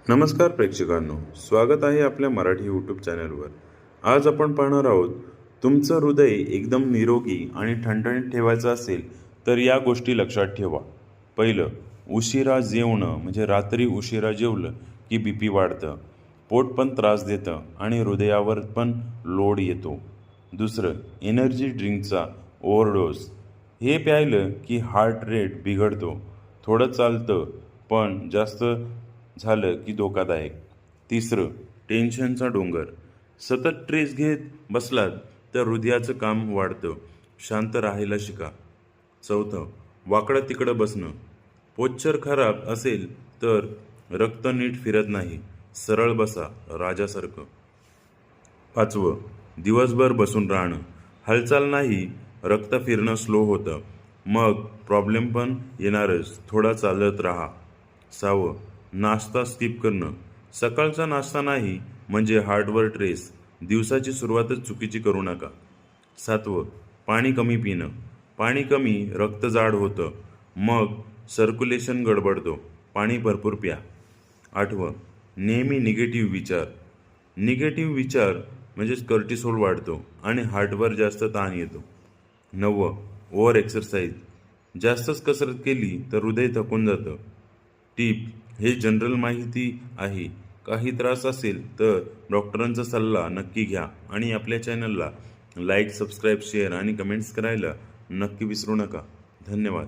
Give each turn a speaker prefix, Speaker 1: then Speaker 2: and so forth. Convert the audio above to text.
Speaker 1: नमस्कार प्रेक्षकांनो, स्वागत आहे आपल्या मराठी यूट्यूब चॅनलवर। आज आपण पाहणार आहोत, तुमचं हृदय एकदम निरोगी आणि ठणठणीत ठेवायचं असेल तर या गोष्टी लक्षात ठेवा। पहिलं, उशिरा जेवणं म्हणजे रात्री उशिरा जेवलं की बीपी वाढतं, पोट पण त्रास देतं आणि हृदयावर पण लोड येतो। दुसरं, एनर्जी ड्रिंकचा ओव्हरडोस, हे प्यायलं की हार्ट रेट बिघडतो, थोडं चालतं पण जास्त झालं की धोकादायक। तिसरं, टेन्शनचा डोंगर, सतत स्ट्रेस घेत बसलात तर हृदयाचं काम वाढतं, शांत राहायला शिका। चौथं, वाकडं तिकडं बसणं, पोश्चर खराब असेल तर रक्त नीट फिरत नाही, सरळ बसा राजासारखं। पाचवं, दिवसभर बसून राहणं, हालचाल नाही, रक्त फिरणं स्लो होतं, मग प्रॉब्लेम पण येणारच, थोडा चालत राहा। सहावं, नाश्ता स्किप करणं, सकाळचा नाश्ता नाही म्हणजे हार्टवर ट्रेस, दिवसाची सुरुवातच चुकीची करू नका। सातवं, पाणी कमी पिणं, पाणी कमी रक्त जाड होतं, मग सर्क्युलेशन गडबडतो, पाणी भरपूर प्या। आठवं, नेहमी निगेटिव्ह विचार, निगेटिव्ह विचार म्हणजेच कर्टिसोल वाढतो आणि हार्टवर जास्त ताण येतो। नववं, ओव्हर एक्सरसाइज, जास्तच कसरत केली तर हृदय थकून जातं। टीप, हे जनरल माहिती आहे, काही त्रास असेल तर डॉक्टरांचा सल्ला नक्की घ्या आणि आपल्या चॅनलला लाईक, सबस्क्राईब, शेअर आणि कमेंट्स करायला नक्की विसरू नका। धन्यवाद।